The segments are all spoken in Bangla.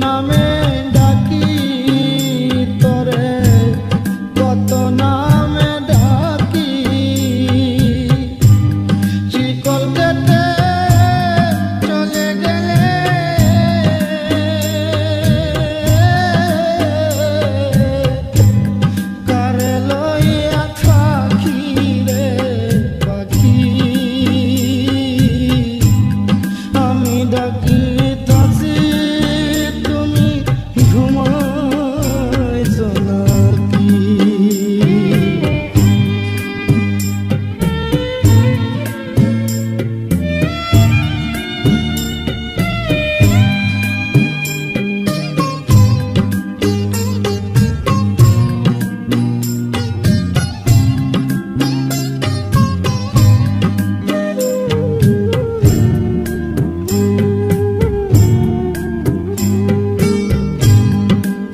নামে ডাকি তোরে, কত নামে ডাকি, শিকল কেটে চলে গেলে কারে লইয়া থাকি রে পাখি, আমি ডাকি তাছি তুমি ঘুমাইছো নাকি।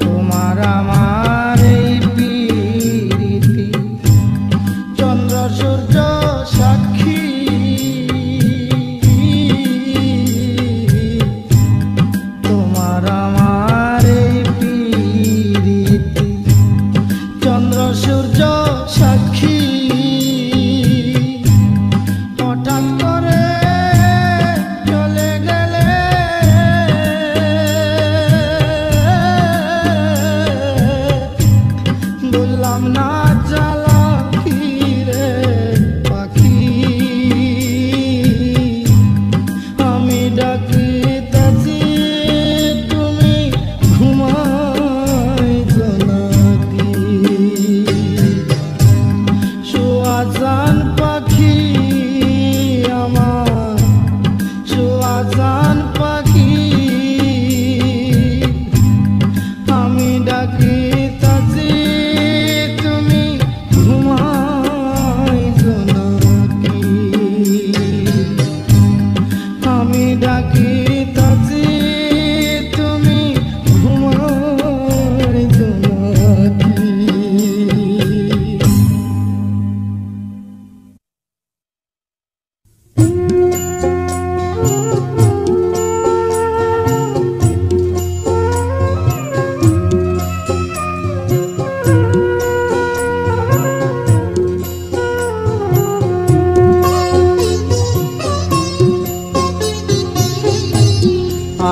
তোমার আমার এই প্রীতি চন্দ্র সূর্য সাক্ষী, তোমার আমার এই প্রীতি চন্দ্র সূর্য সাক্ষী, হঠাৎ করে চলে গেলে বললাম না জ্বালা কি রে পাখি, আমি ডাকি তাছি তুমি ঘুমাইছো নাকি। সুয়াজান পাখি আমার, সুয়াজান পাখি, আমি ডাকি তাছি তুমি ঘুমাইছো নাকি, আমি ডাকি তাছি তুমি ঘুমাইছো নাকি।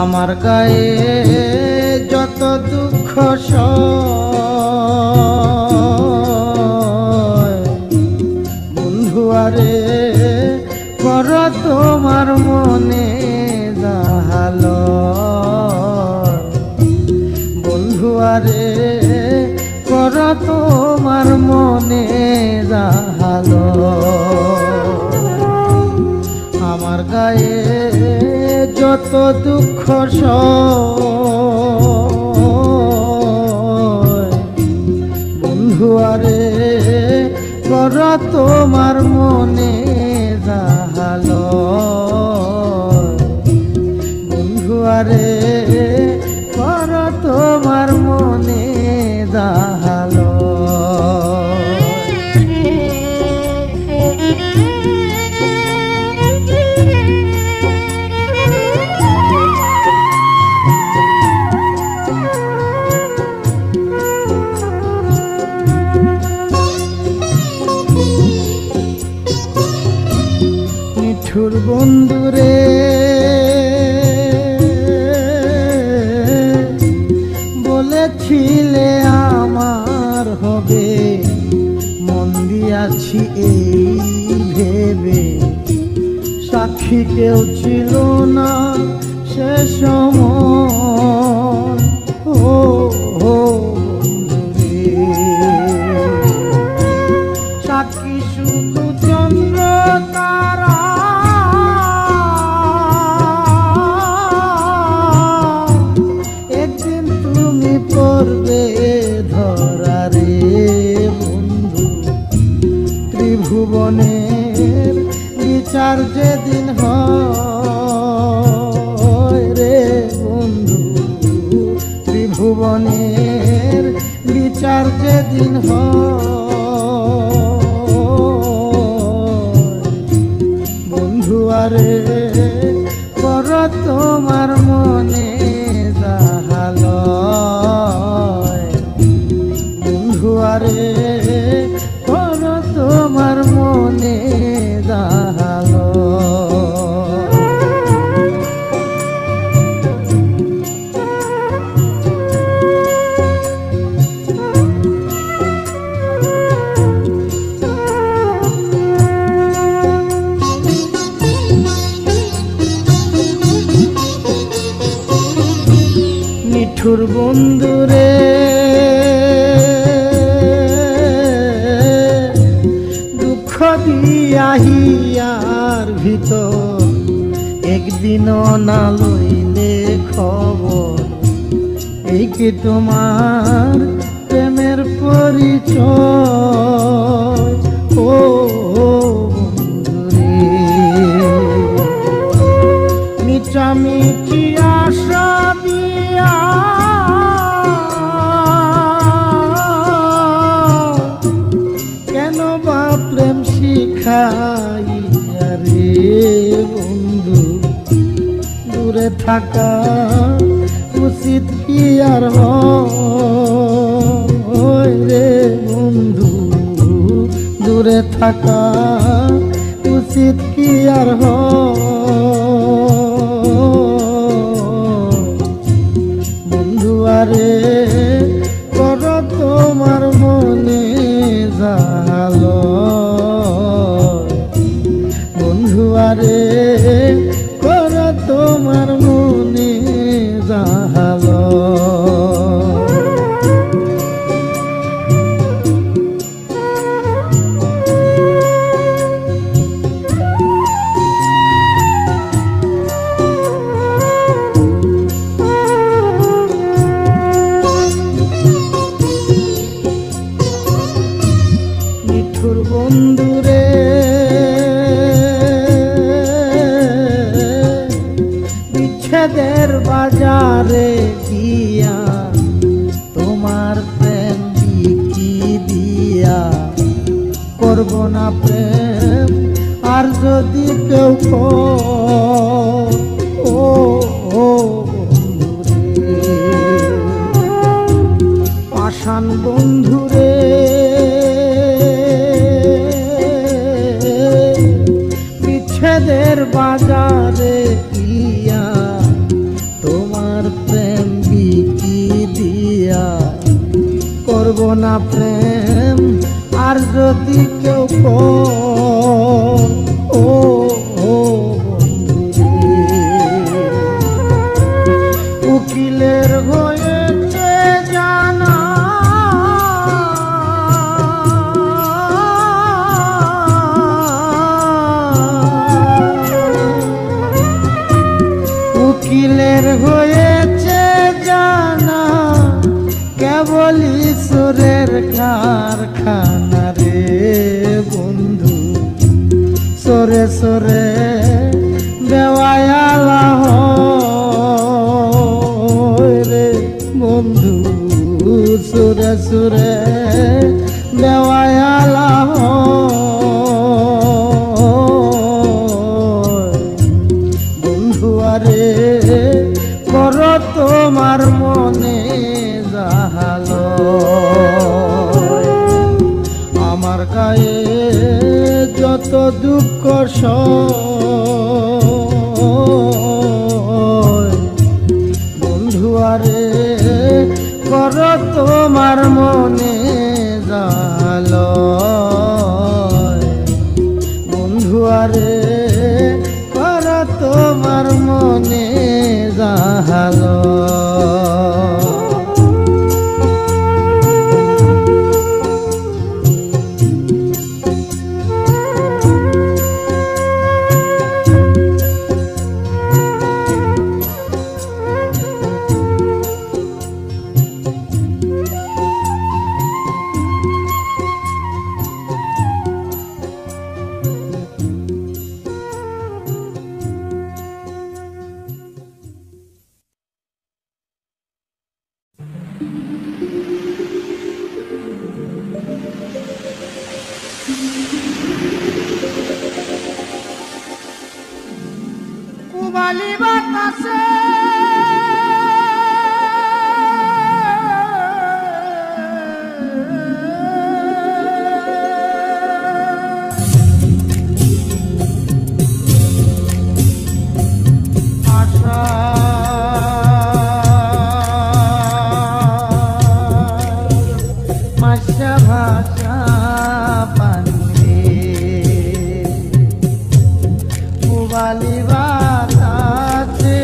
আমার গায়ে যত দুঃখ সয়, বন্ধু আরে কর তোমার মনে জাহাল, বন্ধু আরে কর তোমার মনে জাহাল, আমার গায়ে যত দুঃখ সয়, বন্ধু আরে কর তোমার মনে জাহাল, বন্ধু আরে কর তোমার মনে জাহাল। নিঠুর বন্ধুরে বলেছিলে আমার হবে, মন দিয়াছি এই ভেবে, সাক্ষী কেউ ছিল না সে সময়, ও বন্ধুরে, সাক্ষী শুধু চন্দ্র তারা, একদিন তুমি পড়বে ধরা রে বন্ধু, ত্রিভুবনের বিচার যেদিন হয় রে বন্ধু, ত্রিভুবনের বিচার যেদিন বন্ধু আরে কর তোমার মনে নিঠুর বন্ধুরে দুঃখ দিয়াহিয়ার ভিতর একদিনও না লইলে খবর এই কি তোমার প্রেমের পরিচয় ও বন্ধুরে মিঠামিঠি আশা দিয়া কেন বা প্রেম শিখাইয়া রে বন্ধু দূরে থাকা উচিত কি আর হয় রে বন্ধু দূরে থাকা উচিত কি আর বন্ধু আরে কর তোমার মনে জাল বন্ধু আরে কর তোমার মনে জাল নিঠুর বন্ধুরে বিচ্ছেদের বাজারে গিয়া তোমার প্রেম বিকি দিয়া করব না প্রেম আর যদি কেউ ও বন্ধুরে পাষাণ বন্ধুরে বিচ্ছেদের বাজারে গিয়া তোমার প্রেম বিকি দিয়া করব না প্রেম আর যদি কেউ ও উকিলের হয়েছে জানা উকিলের হয়েছে জানা কেবল ঈশ্বরের কারখানা রে বন্ধু সরে সরে দেওয়ালা রে বন্ধু সুরে সুরে দেওয়ালা বন্ধু আরে কর তোমার মনে জাহাল আমার গায়ে যত দুঃখ বন্ধু আরে কর তোমার মনে জাহাল বন্ধু আরে কর তোমার মনে জাহাল কুবালি বাতাসে আশা মাসা ভাষা পানি কুবালি বাতাসে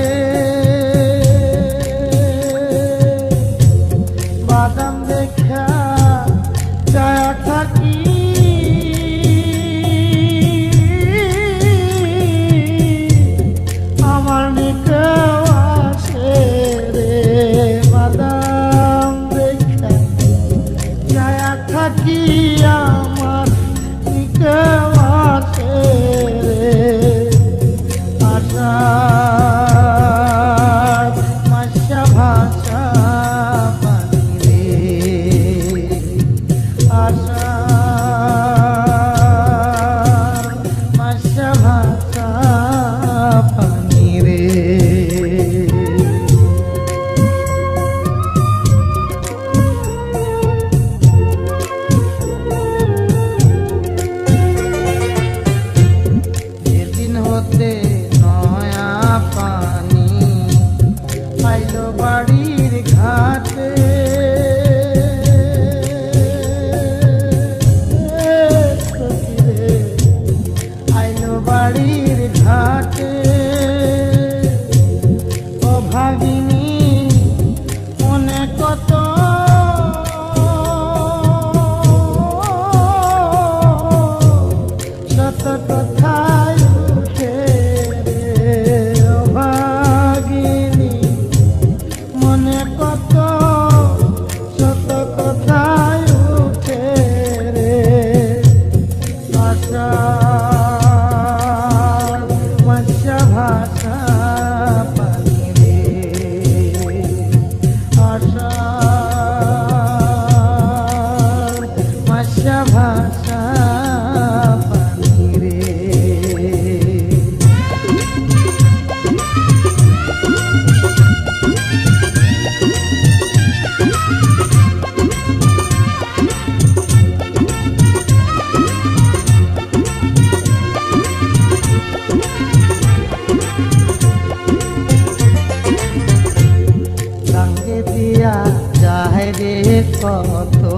মতো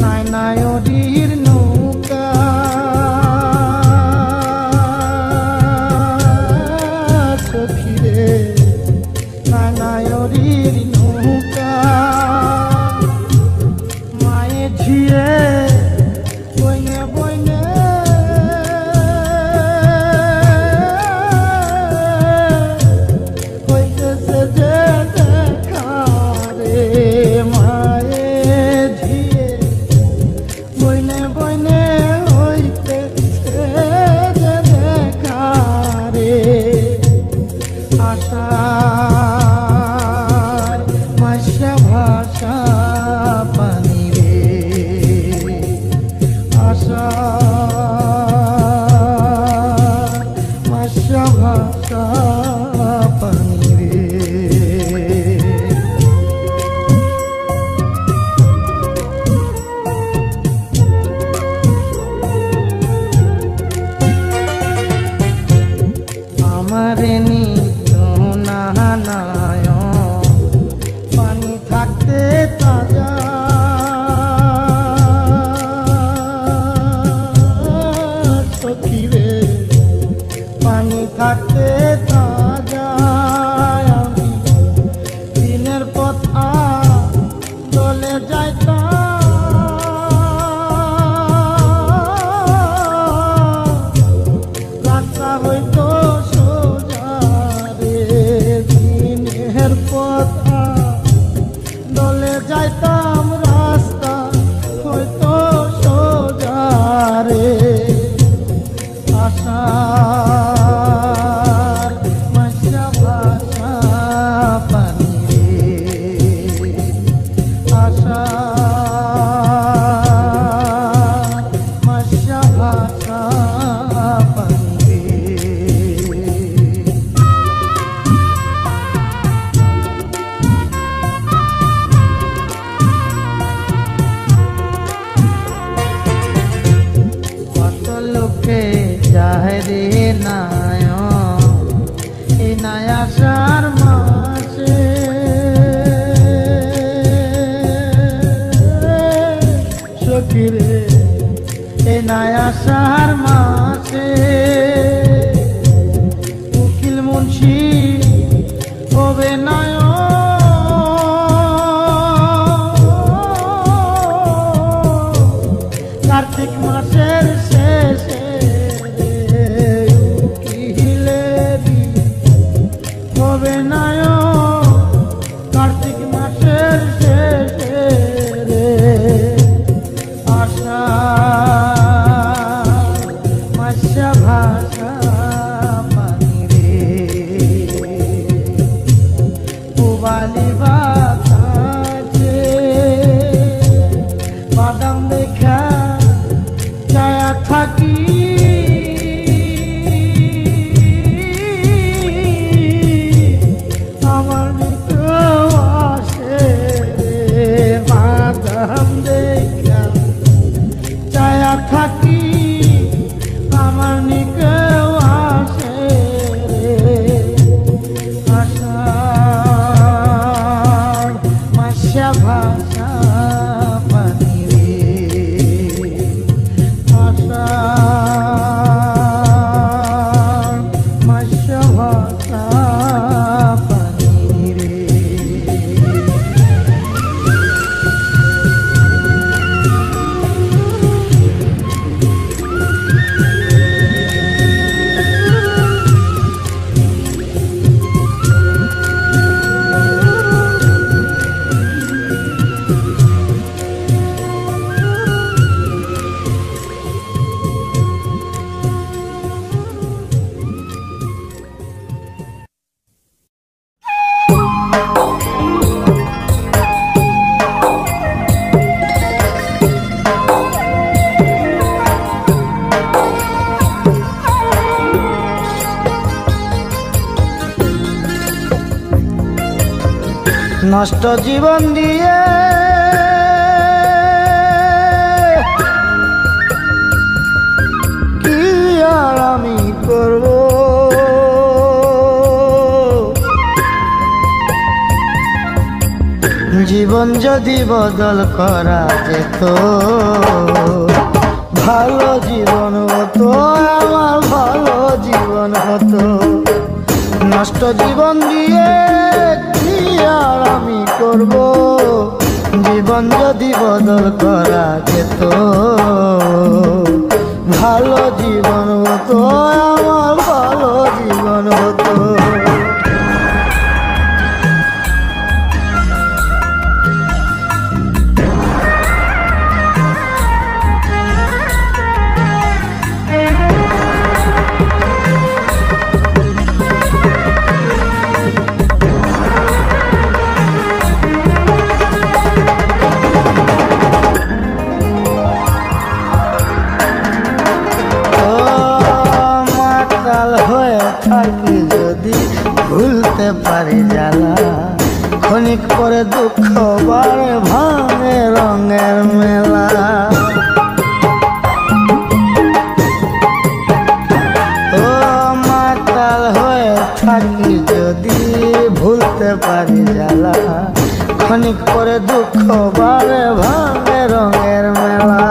নাই নায়রির নৌকা সখিরে নাই নায়রির নৌকা মায়ে ঝিয়ে বইনে বইনে হইতেছে যে দেখা রে মায়ে ঝিয়ে বইনে বইনে হইতেছে যে দেখা রে আশার মাসা ভাষা পানি রে আশার মাসা ভাষা পানি রে আমারে নিও না নয়ন পানি থাকতে তাজা সখী রে পানি থাকতে তাজা আমি দিনের পথা চলে যাইতাম রাস্তা হইতো সোজা রে দিনের পথা দলে যাইতাম রাস্তা হইতো সোজা রে আশার মাসা ভাষা পানি রে আশার মাসা ভাষা পানি রে কত লোকে যায় রে নায়ন এই নায়াসার মাসে সখী রে এই নায়াসার মাসে উকিল মুন্সি হবে নায়ন কার্তিক মাসের শেষে উকিলেরি হবে নায়ন কার্তিক মাসের শেষে রে আশা মাসা ভাষা পানি রে পুবালি বাতাসে বাদাম দেখা ছায়া থাকি আমার মৃত্যু আসে বাদাম দেখা ছায়া থাকি আমার নিকেও আসে আশার মাসা ভাষা পানি রে আশার মাসা ভাষা পানি রে নষ্ট জীবন দিয়ে কি আর আমি করব জীবন যদি বদল করা যেত, ভালো জীবন হতো, আমার ভালো জীবন হতো। নষ্ট জীবন দিয়ে কি আর আমি করব, জীবন যদি বদল করা যেত, ভালো জীবন হতো, আমার ভালো জীবন হতো। থাকি যদি ভুলতে পারি জ্বালা, ক্ষণিক পরে দুঃখ বাড়ে ভাঙে রঙের মেলা। ও মাতাল হয়ে থাকি যদি ভুলতে পারি জ্বালা, ক্ষণিক পরে দুঃখ বাড়ে ভাঙে রঙের মেলা।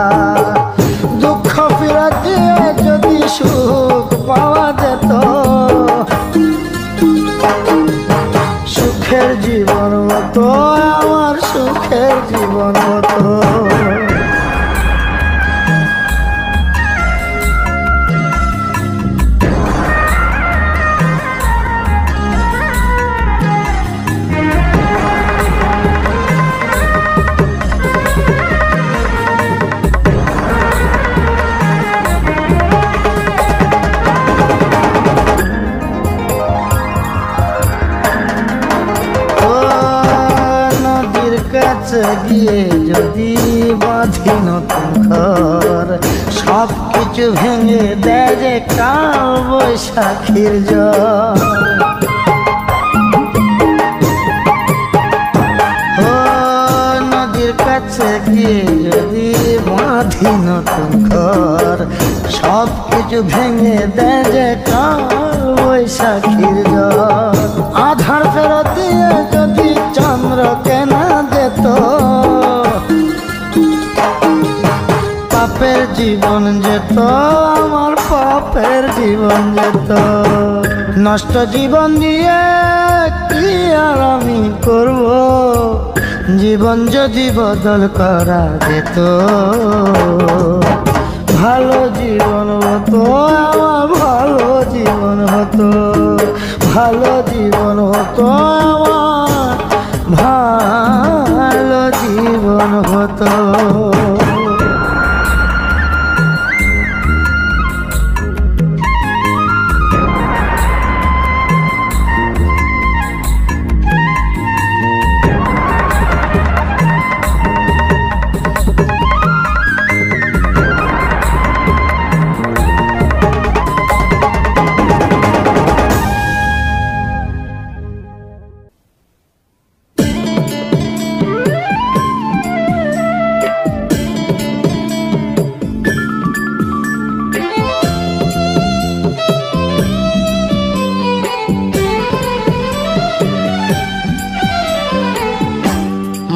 দুঃখ ফিরা দিয়ে যদি সুখ পাওয়া যেত, সুখের জীবন হতো, আমার সুখের জীবন হতো। গিয়ে যদি বাঁধি নতুন ঘর, সব কিছু ভেঙে দেয় যে কাল বৈশাখীর জ্বর। ও নদীর কাছে গিয়ে যদি বাঁধি নতুন ঘর, সব কিছু ভেঙে দেয় যে কাল বৈশাখীর জ্বর। আধার ফেরত দিয়ে যদি চন্দ্র কেনা যেত, পাপের জীবন যেত, আমার পাপের জীবন যেত। নষ্ট জীবন দিয়ে কি আর আমি করব, জীবন যদি বদল করা যেত, ভালো জীবন হতো, আমার ভালো জীবন হতো, ভালো জীবন হতো, আমার ভালো জীবন হতো।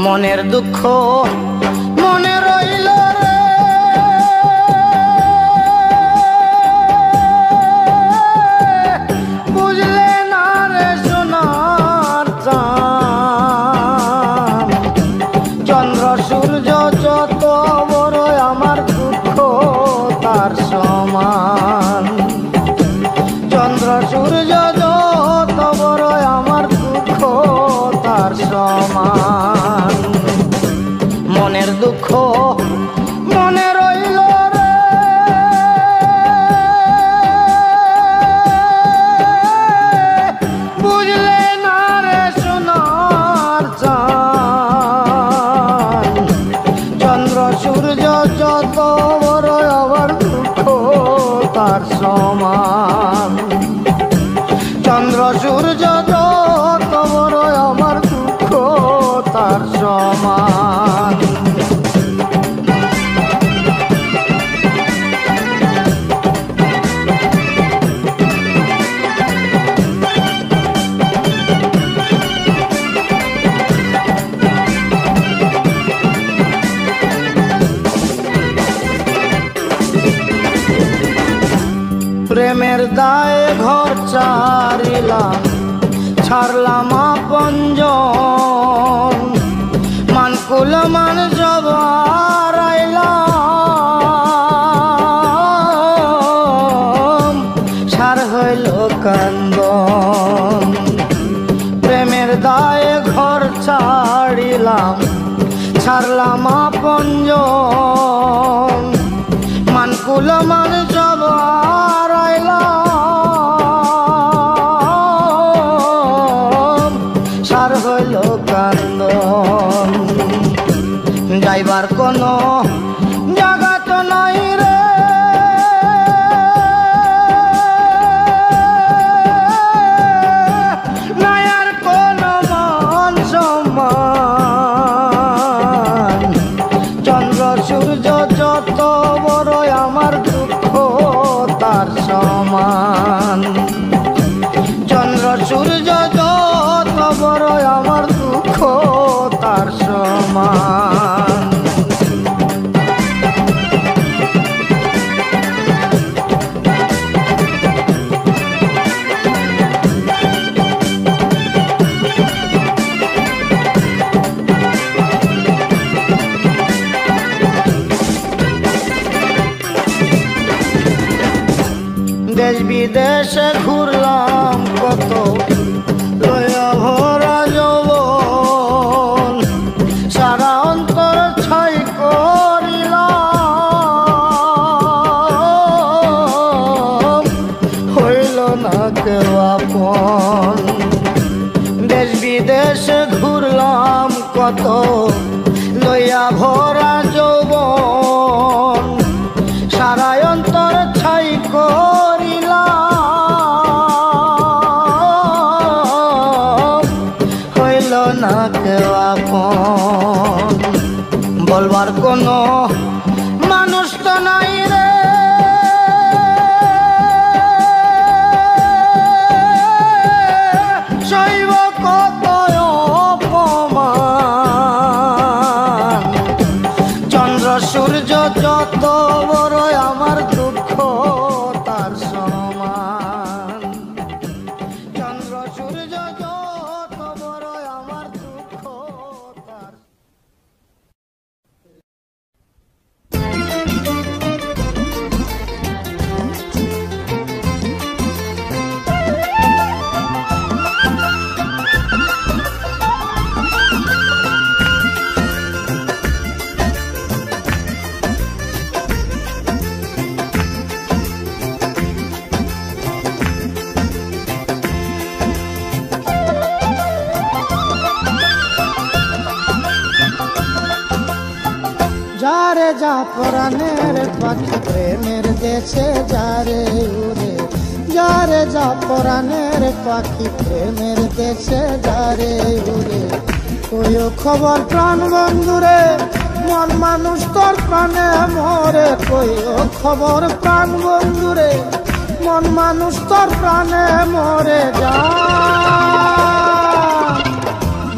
মনের দুঃখ মনে রইল রে, বুঝলে না রে সোনার চাঁদ। চন্দ্র সূর্য যত বড় আমার দুঃখ তার সমান। চন্দ্র সূর্য যত বড় আমার দুঃখ তার সমান। মনের দুঃখ মনে রইল রে, বুঝলে না রে সোনার চাঁদ। চন্দ্র সূর্য যত বড় আমার দুঃখ তার সমান। চন্দ্র সূর্য যত বড় আমার দুঃখ তার সমান। ছাড়িলাম, ছাড়লাম আপনজন, মানকুল মান সব হারাইলাম, সার হইল কান্দন। প্রেমের দায়ে ঘর ছাড়িলাম, ছাড়লাম আপনজন, মানকুল মান সব হারাইলাম, সার হইল কান্দন। যাইবার কোনো জায়গা তো নাই রে, নাই আর কোনো মান সম্মান। চন্দ্র সূর্য যত বড় আমার দুঃখ তার সমান। চন্দ্র সূর্য যত বড় আমার দুঃখ তার সমান। দেশ বিদেশে ঘুরলাম কত, লইয়া ভরা যৌবন, সারা অন্তর ছাই করিলাম, হইল না কেউ আপন। দেশ বিদেশে ঘুরলাম কত, লইয়া ভরা যৌবন, সারা অন্তর ছাই করিলাম, হইল না কেউ আপন। বলবার কোনো মানুষ তো নাই রে, সইব কত অপমান। চন্দ্র সূর্য যত বড় আমার দুঃখ তার সমান। চন্দ্র সূর্য যত বড় আমার দুঃখ তার। যারে যা পরাণের পাখি প্রেমের দেশে যারে উড়ে, যারে যা পরাণের পাখি প্রেমের দেশে যারে উড়ে। কইও খবর প্রাণ বন্ধুরে, মন মানুষ তোর প্রাণে মরে। কইও খবর প্রাণ বন্ধুরে, মন মানুষ তোর প্রাণে মরে।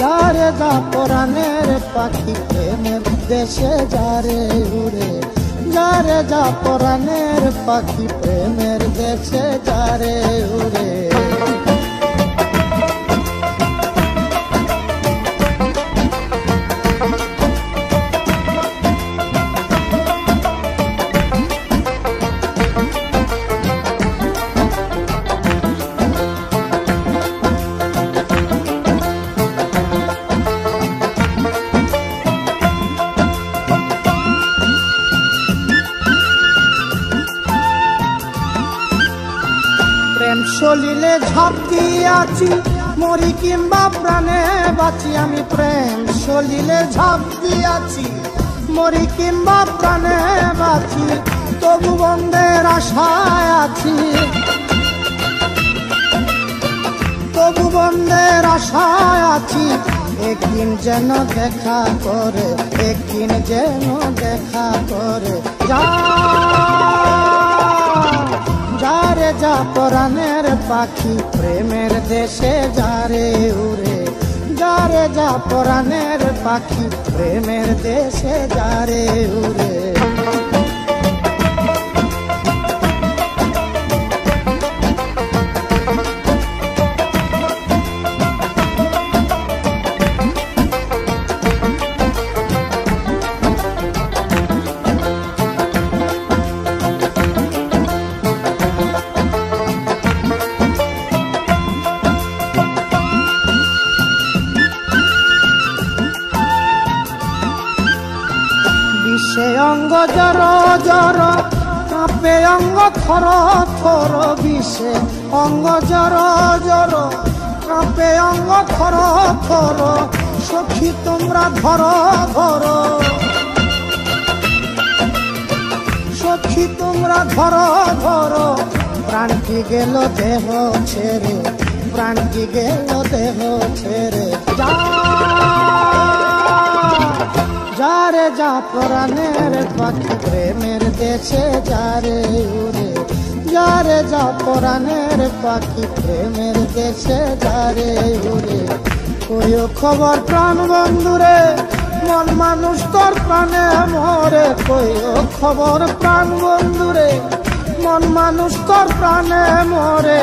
যারে যা পরাণের পাখি প্রেমের দেশে যারে উড়ে, যারে যা পরাণের পাখি প্রেমের দেশে যারে উড়ে। চলিলে ঝাঁপ দিয়াছি মরি কিংবা প্রাণে বাঁচি, আমি প্রেম চলিলে ঝাঁপ দিয়াছি মরি কিংবা প্রাণে বাঁচি। তবু বন্ধের আশায় আছি, তবু বন্ধের আশায় আছি। একদিন যেন দেখা করে, একদিন যেন দেখা করে। যারে যা পরাণের পাখি প্রেমের দেশে যারে উড়ে, যারে যা পরাণের পাখি প্রেমের দেশে যারে উড়ে। জর জর কাঁপে অঙ্গ থর থর বিষে অঙ্গ জর জর কাঁপে অঙ্গ থর থর সখী তোমরা ধর ধর সখী তোমরা ধর ধর প্রাণটি গেল দেহ ছেড়ে প্রাণটি গেল দেহ ছেড়ে যারে যা প্রাণের পাখি প্রেমের দেশে যারে উড়ে যারে যা প্রাণের পাখি প্রেমের দেশে যারে উড়ে কইও খবর প্রাণ বন্ধুরে মন মানুষ তোর প্রাণে মরে কইও খবর প্রাণ বন্ধুরে মন মানুষ তোর প্রাণে মরে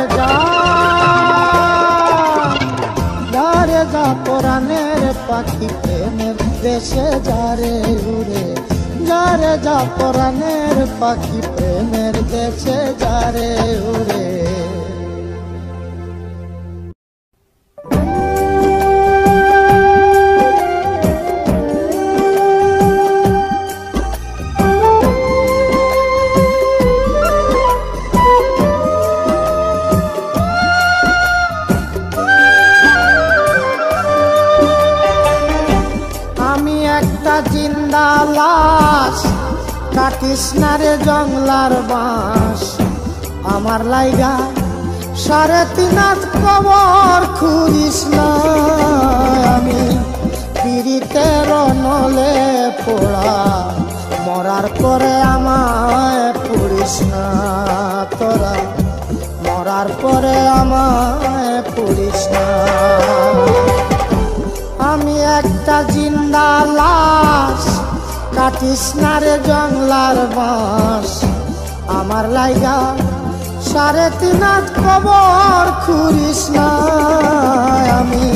যারে যা প্রাণের পাখি প্রেমের দেশে যারে উড়ে যারে যা প্রাণের পাখি প্রেমের দেশে যারে উড়ে জিন্দা লাশ কাটিস না রে জংলার বাঁশ আমার লাইগা 3.5 হাত কবর খুঁড়িস না আমি পিরিতের নলে পোড়া মরার পরে আমায় পুড়িস না তোরা মরার পরে আমায় পুড়িস না আমি একটা জিন্দা লাশ কাটিস না রে জংলার বাঁশ আমার লাইগা 3.5 হাত কবর খুঁড়িস না আমি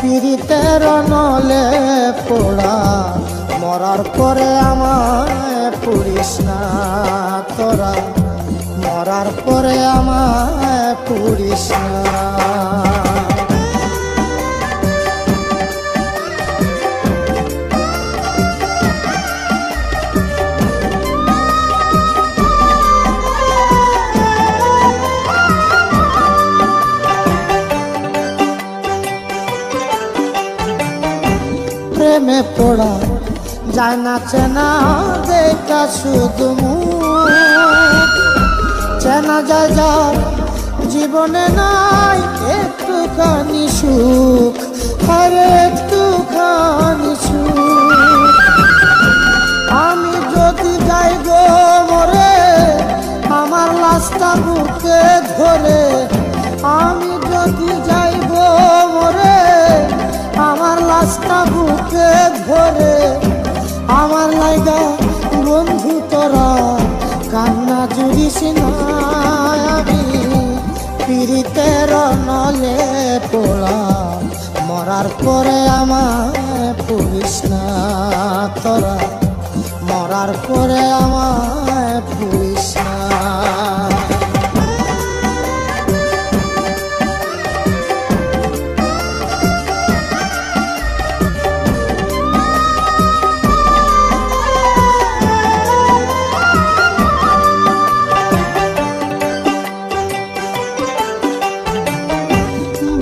পিরিতের নলে পোড়া মরার পরে আমায় পুড়িস না তোরা মরার পরে আমায় পুড়িস না প্রেমে পড়া যায় না চেনা দেখা শুধু চেনা যায় যার জীবনে নাই একটুখানি সুখ আর একটুখানি সুখ আমি যদি যাই গো মরে আমার লাশটা বুকে ধরে আমি যদি যাই গো মরে আমার লাশটা বুকে ধরে আমার লাইগা বন্ধু তোরা কান্না জুড়িস না আমি পিরিতের নলে পোড়া মরার পরে আমায় পুড়িস না তোরা মরার পরে আমায় পুড়িস না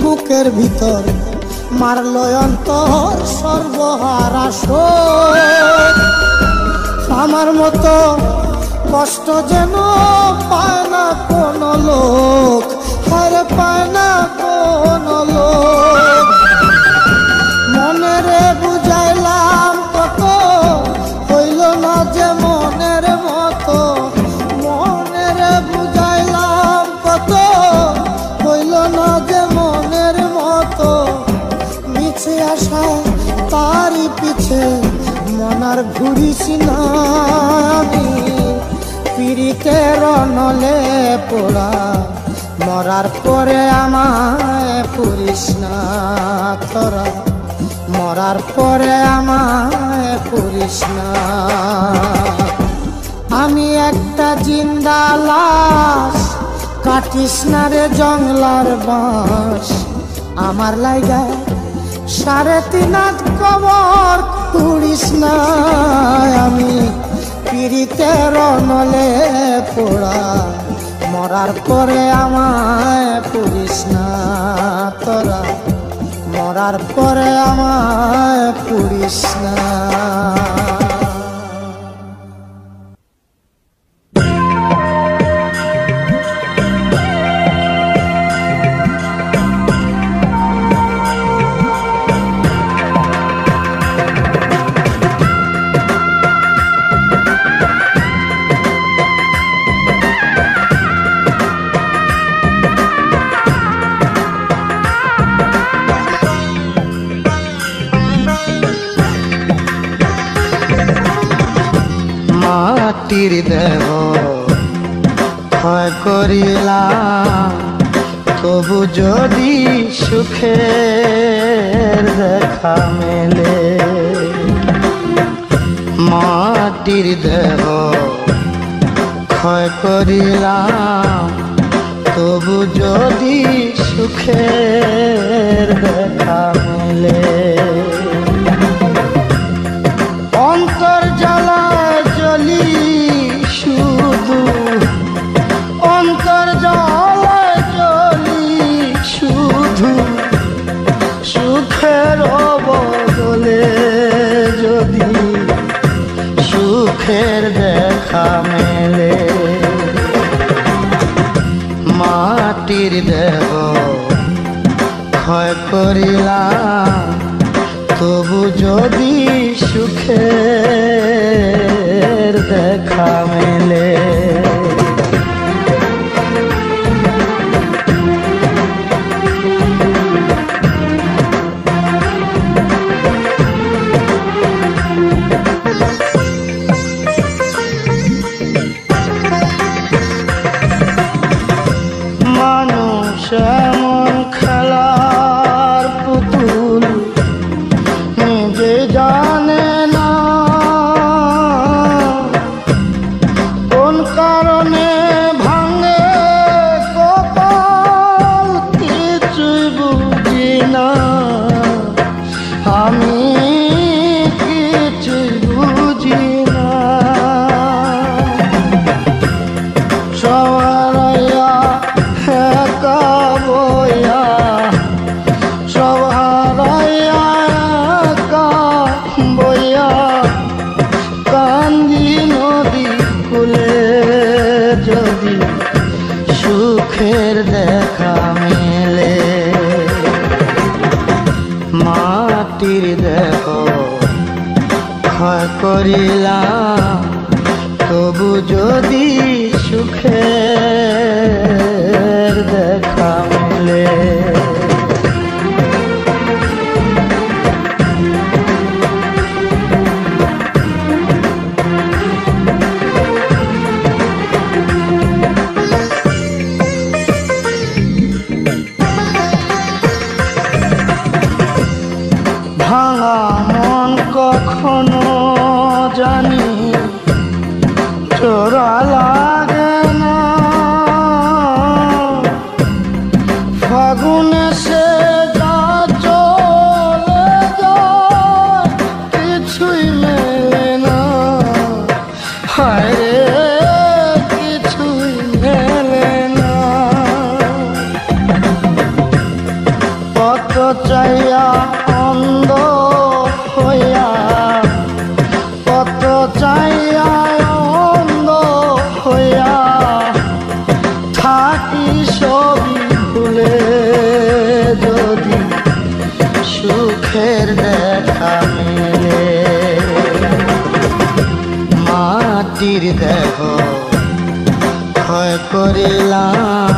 বুকের ভিতর মারলো অন্তর সর্বহারা শোক আমার মতো কষ্ট যেন পায় না কোনো লোক আর পায় না কোনো লোক মনেরে বুঝাইলাম কত হইল না যে মনের মতো মনেরে বুঝাইলাম কত হইল না যে মনের মতো মিছে আসা তারই পিছে মনার ঘুরিস না আমি পিরিতের নলে পোড়া মরার পরে আমায় পুড়িস না তোরা মরার পরে আমায় পুড়িস না আমি একটা জিন্দা লাশ কাটিস না রে জংলার বাঁশ আমার লাইগা 3.5 হাত কবর খুঁড়িস না আমি পিরিতের নলে পোড়া মরার পরে আমায় পুরিস না তোরা, মরার পরে আমায় পুরিস না। মাটির দেহ ক্ষয় করিলাম, তবু যদি সুখের দেখা মেলে। মাটির দেহ ক্ষয় করিলাম, তবু যদি সুখের দেখা মেলে। অন্তর জ্বালা জ্বলি শুধু, অন্তর জ্বালা জ্বলি শুধু, সুখের বদলে যদি সুখের দেখা মেলে। মাটির দেহ ক্ষয় করিলাম, তবু যদি সুখের দেখা মেলে। মানুষ এমন খেলার পুতুল, নিজে জানে না কোন কারণে ভাঙে কপাল, কিছুই বুঝি না আমি, কিছুই বুঝি না। সবাইয়া একা বইয়া, সবাইয়া একা বইয়া, কান্দি নদী কূলে যদি সুখের দেখা মেলে। মাটির দেহ ক্ষয় করিলাম, তবু যদি সুখের দেখা মেলে। ভাঙা মন কখনো জানি চোরা লাগে না, ফাগুনে সে যা চলে যায় কিছুই মেলে না। হায় রে কিছুই মেলে না। কত চাইয়া অন্ধ হইয়া, কত চাইয়া অন্ধ হইয়া থাকি সবই ভুলে যদি সুখের দেখা মেলে। মাটির দেহ ক্ষয় করিলাম,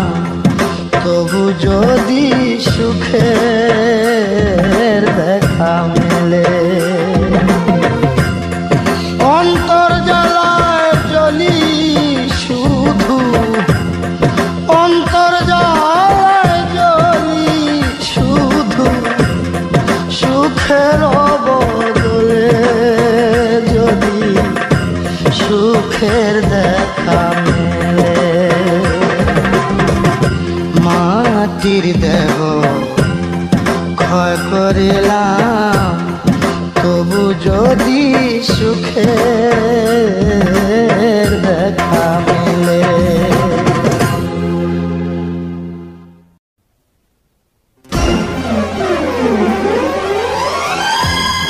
তবু যদি সুখের দেখা মেলে। অন্তর জ্বালায় জ্বলি শুধু, অন্তর জ্বালায় জ্বলি শুধু, সুখের বদলে যদি সুখের দেখা মেলে। মাটির দেহ ক্ষয় করিলাম, তবু যদি সুখের দেখা মেলে।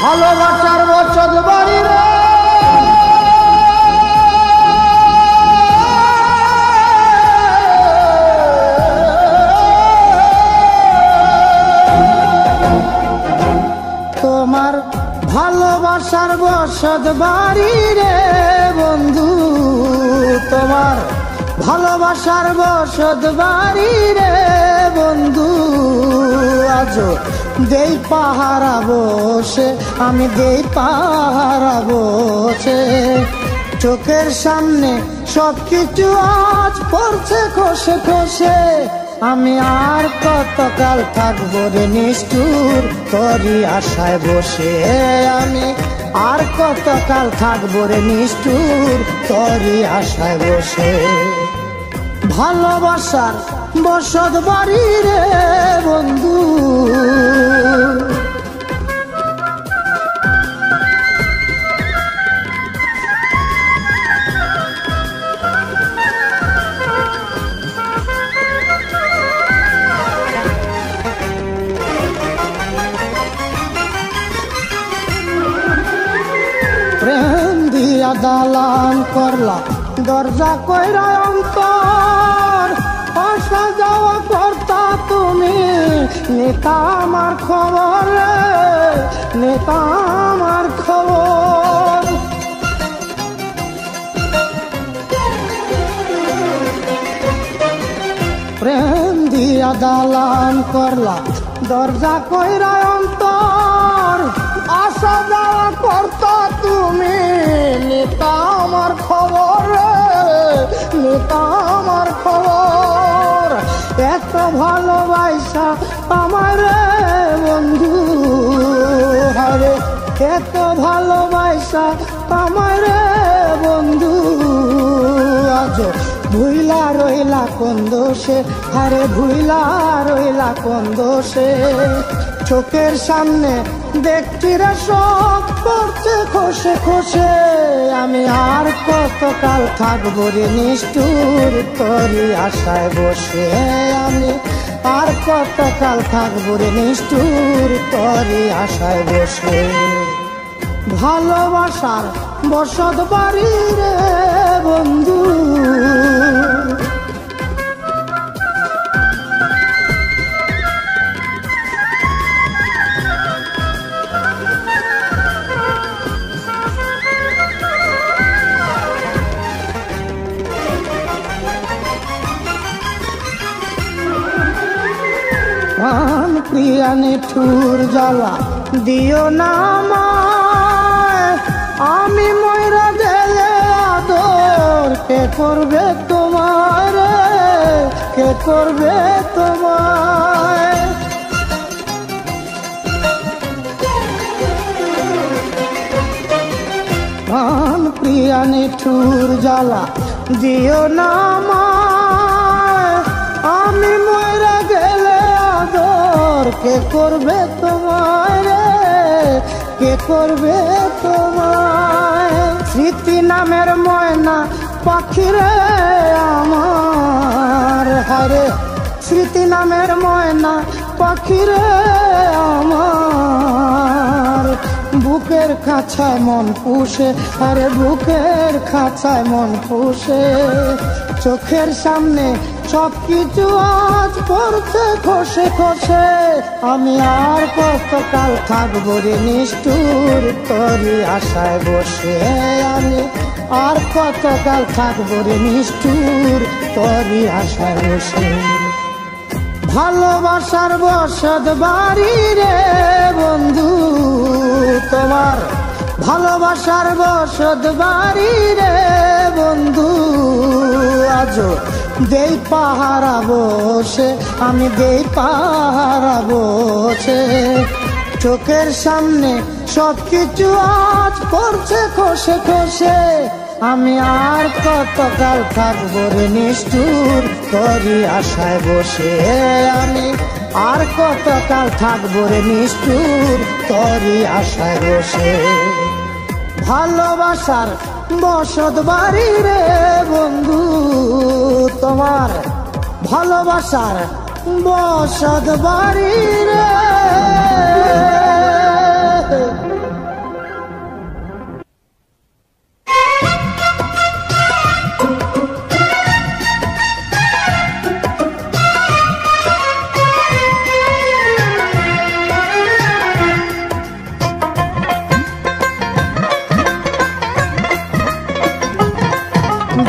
ভালোবাসার বচত বাড়ি রে তোমার, ভালোবাসার বসত বাড়ি রে বন্ধু, তোমার ভালোবাসার বসত বাড়ি রে বন্ধু। আজ দেই পাহারা বসে, আমি দেই পাহারা বসে, চোখের সামনে সবকিছু আজ পড়ছে খসে খসে। আমি আর কতকাল থাকবো রে নিষ্ঠুর তোরই আশায় বসে, আমি আর কতকাল থাকবো রে নিষ্ঠুর তোরই আশায় বসে। ভালোবাসার বসত বাড়ি রে বন্ধু, প্রেম দিয়া দালান করলা দরজা কইরা অন্তর, আসা যাওয়া করতা তুমি নেতা আমার খবর, নেতা আমার খবর। প্রেম দিয়া দালান করলা দরজা কইরা অন্তর, আসা যাওয়া করতা তুমি নেতা আমার খবর, নেতা আমার খবর। এত ভালোবাসা আমার বন্ধু, হরে এত ভালোবাসা আমার বন্ধু। আজ ভুইলা রইলা কোন দোষে, আরে ভুইলা রইলা কোন দোষে, চোখের সামনে দেখছি রে সব পড়ছে খসে খসে। আমি আর কতকাল থাকবো রে নিষ্ঠুর তোরই আশায় বসে, আমি আর কতকাল থাকবো রে নিষ্ঠুর তোরই আশায় বসে। ভালোবাসার বসত বাড়ি রে বন্ধু, প্রাণ প্রিয়া নিঠুর জ্বালা দিও না আমায়, আমি ময়রা গেলে আদর কে করবে তোমার, কে করবে তোমায়। প্রাণ প্রিয়া নিঠুর জ্বালা দিও না আমায়, আমি ময়রা গেলে আদর কে করবে তোমায়, কে করবে তোমায়। স্মৃতি নামের ময়না পাখি রে আমার, হারে স্মৃতি নামের ময়না পাখি রে আমার। বুকের খাঁচায় মন পুষে, আরে বুকের খাঁচায় মন পুষে, চোখের সামনে সবকিছু আজ পড়ছে খসে খসে। আমি আর কতকাল থাকবো রে নিষ্ঠুর তোরই আশায় বসে, আমি আর কতকাল থাকবো রে নিষ্ঠুর তোরই আশায় বসে। ভালোবাসার বসত বাড়ি রে বন্ধু, তোমার ভালোবাসার বসত বাড়ি রে বন্ধু। আজ দেই পাহারা বসে, আমি দেই পাহারা বসে, চোখের সামনে সবকিছু আজ পড়ছে খসে খসে। আমি আর কতকাল থাকবো রে নিষ্ঠুর তোরই আশায় বসে, আমি আর কতকাল থাকবো রে নিষ্ঠুর তোরই আশায় বসে। ভালোবাসার বসত বাড়ি রে বন্ধু তোমার, ভালোবাসার বসত বাড়ি রে।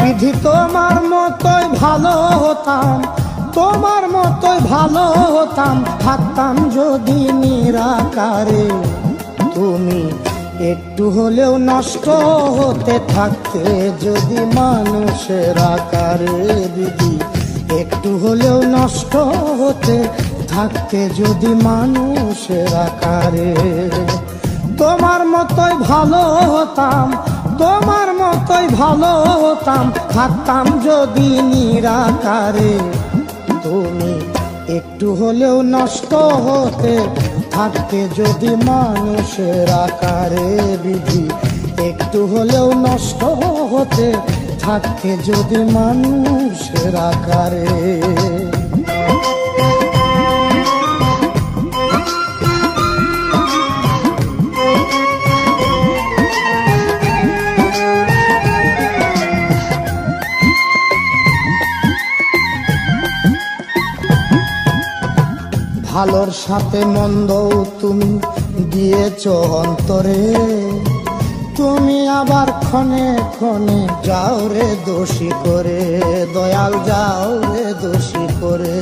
বিধি তোমার মতোই ভালো হতাম, তোমার মতোই ভালো হতাম, থাকতাম যদি নিরাকারে। তুমি একটু হলেও নষ্ট হতে থাকতে যদি মানুষের আকারে। বিধি একটু হলেও নষ্ট হতে থাকতে যদি মানুষের আকারে। তোমার মতোই ভালো হতাম, তোমার মতোই ভালো হতাম, থাকতাম যদি নিরাকারে। তুমি একটু হলেও নষ্ট হতে থাকতে যদি মানুষের আকারে। বিধি একটু হলেও নষ্ট হতে থাকতে যদি মানুষের আকারে। ভালোর সাথে মন্দ তুমি দিয়েছ অন্তরে, তুমি আবার ক্ষণে ক্ষণে যাও রে দোষী করে, দয়াল যাও রে দোষী করে।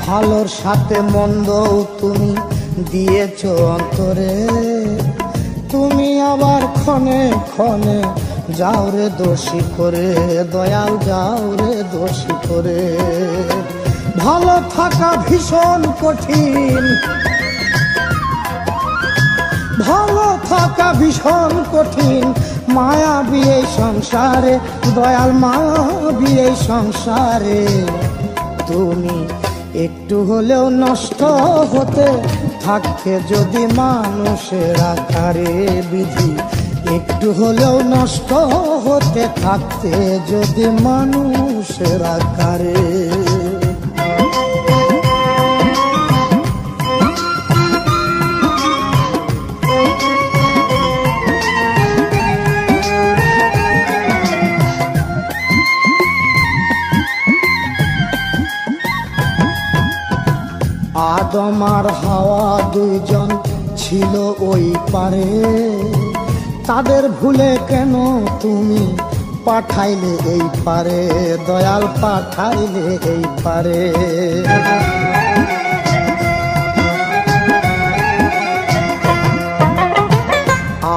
ভালোর সাথে মন্দ তুমি দিয়েছ অন্তরে, তুমি আবার ক্ষণে ক্ষণে যাও রে দোষী করে, দয়াল যাও রে দোষী করে। ভালো থাকা ভীষণ কঠিন, ভালো থাকা ভীষণ কঠিন, মায়াবী এই সংসারে, দয়াল মায়াবী এই সংসারে। তুমি একটু হলেও নষ্ট হতে থাকতে যদি মানুষের আকারে। বিধি একটু হলেও নষ্ট হতে থাকতে যদি মানুষের আকারে। আদম আর হাওয়া দুইজন ছিল ওই পারে, তাদের ভুলে কেন তুমি পাঠাইলে এই পারে, দয়াল পাঠাইলে এই পারে।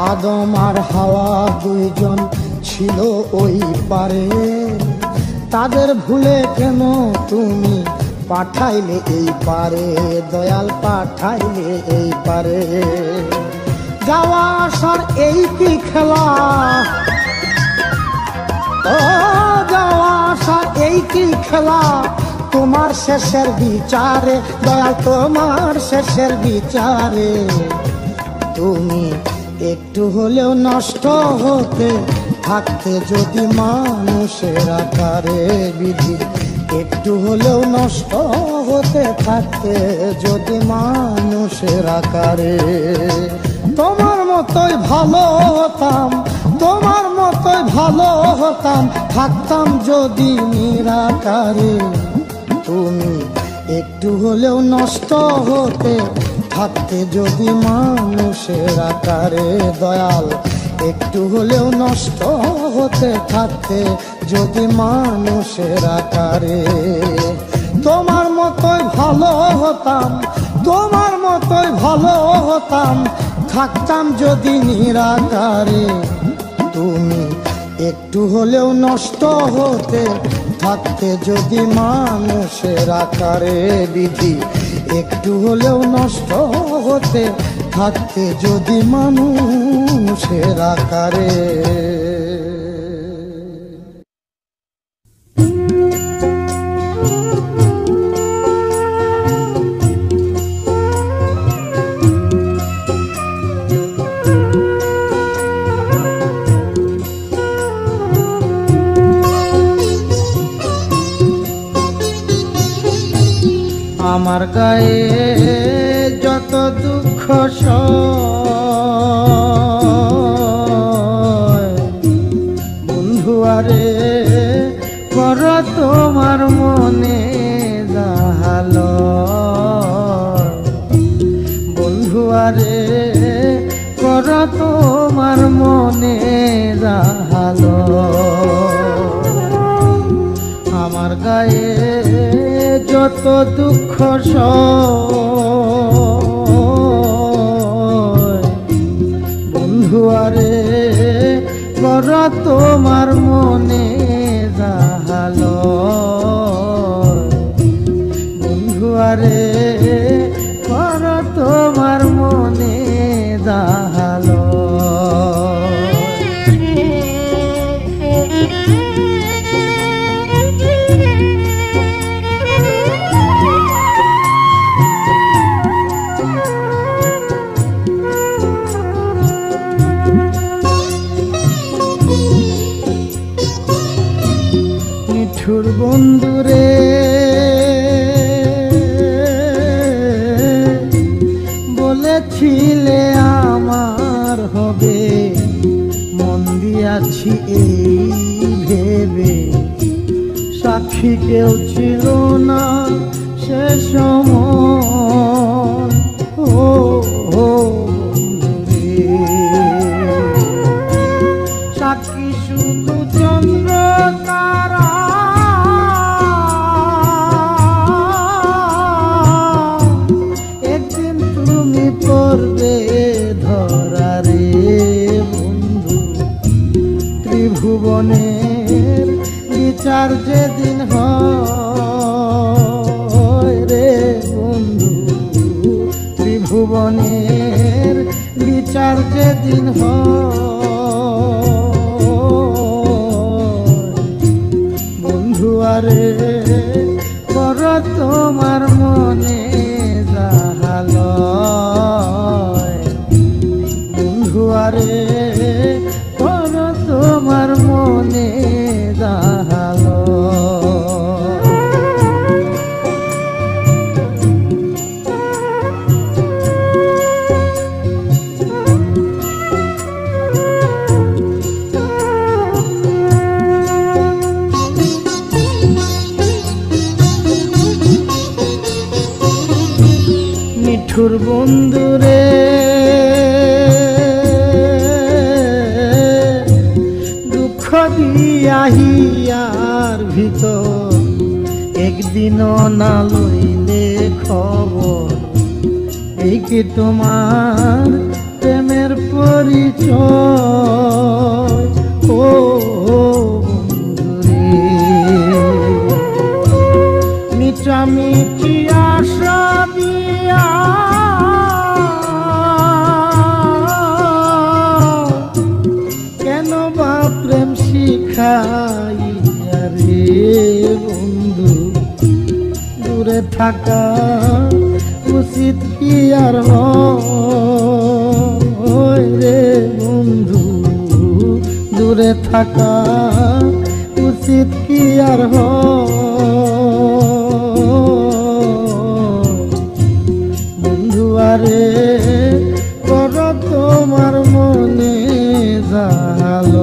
আদম আর হাওয়া দুইজন ছিল ওই পারে, তাদের ভুলে কেন তুমি পাঠাইলে এই পারে, দয়াল পাঠাইলে এই পারে। যাওয়া আসার এই কি খেলা, ও যাওয়া আসার এই কি খেলা, তোমার শেষের বিচারে, দয়াল তোমার শেষের বিচারে। তুমি একটু হলেও নষ্ট হতে থাকতে যদি মানুষের আকারে। বিধি একটু হলেও নষ্ট হতে থাকতে যদি মানুষের আকারে। তোমার মতোই ভালো হতাম, তোমার মতোই ভালো হতাম, থাকতাম যদি নিরাকারে। তুমি একটু হলেও নষ্ট হতে থাকতে যদি মানুষের আকারে। দয়াল একটু হলেও নষ্ট হতে থাকতে যদি মানুষের আকারে। তোমার মতোই ভালো হতাম, তোমার মতোই ভালো হতাম, থাকতাম যদি নিরাকারে। তুমি একটু হলেও নষ্ট হতে থাকতে যদি মানুষের আকারে। বিধি একটু হলেও নষ্ট হতে থাকতে যদি মানুষের আকারে। আমার গায়ে যত দুঃখ সয় বন্ধু আরে কর তোমার মনে জাহাল বন্ধু আরে কর তোমার মনে জাহাল আমার গায়ে যত দুঃখ সয় বন্ধু আরে কর তোমার মনে জাহাল বন্ধু আরে কর তোমার মনে জাহাল নিঠুর বন্ধুরে বলেছিলে আমার হবে মন দিয়াছি এই ভেবে সাক্ষী কেউ ছিল না সে সময় ও বন্ধুরে সাক্ষী শুধু চন্দ্র তারা একদিন তুমি পড়বে ধরা রে বন্ধু ত্রিভুবনের বিচার যেদিন হয় রে বন্ধু ত্রিভুবনের বিচার যেদিন হয় বন্ধু আরে কর তোমার মনে জাহাল বন্ধু আরে কর তোমার মনে জাহাল নিঠুর বন্ধুরে দুঃখ দিয়াহিয়ার ভিতর একদিন না লইলে খবর এই কি তোমার প্রেমের পরিচয় ও বন্ধুরে মিটামিটি আশা দিয়া কেন বা প্রেম শিখাইয়া রে বন্ধু দূরে থাকা উচিত কি আর হয় রে বন্ধু দূরে থাকা উচিত কি আর বন্ধু আরে কর তোমার মনে জাহাল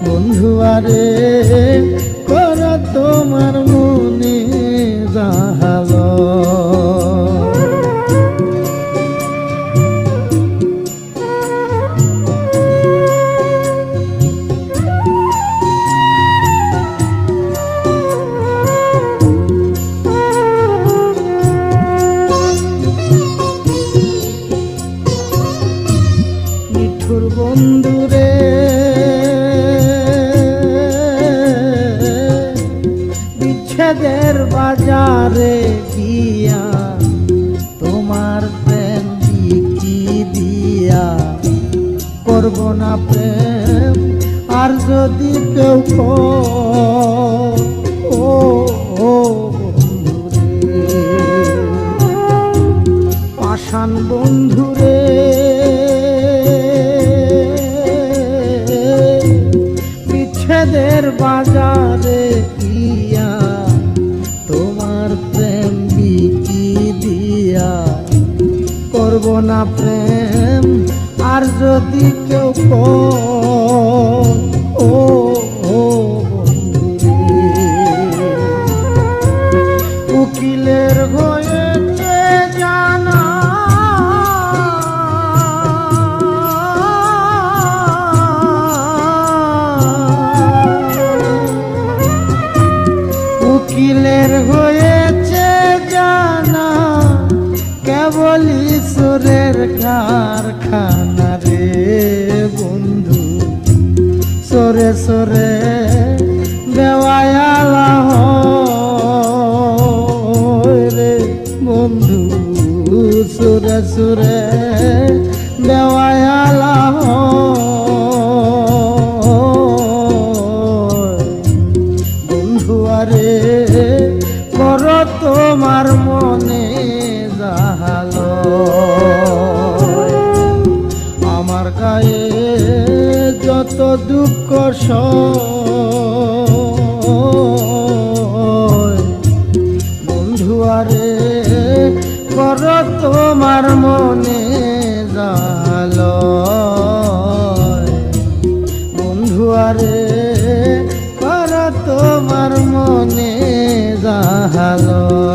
বন্ধু আরে কর তোমার মনে জাহাল নিঠুর বন্ধুরে বিচ্ছেদের বাজারে দিয়া তোমার প্রেম বিকি দিয়া করব না প্রেম আর যদি কেউ ও বন্ধুরে পাষাণ বন্ধুরে বিচ্ছেদের বাজারে গিয়া করব না প্রেম আর যদি কেউ ও উকিলের হয়েছে জানা উকিলের হয়েছে জানা কেবল ঈশ্বরের কারখানা রে বন্ধু সরে সরে দেওয়ালা রে বন্ধু সরে সরে দেওয়ালা বন্ধু আরে কর তোমার মনে জাহালো আমার গায়ে যত দুঃখ বন্ধু আরে কর তোমার মনে জাহালো বন্ধু আরে কর তোমার মনে জাহালো।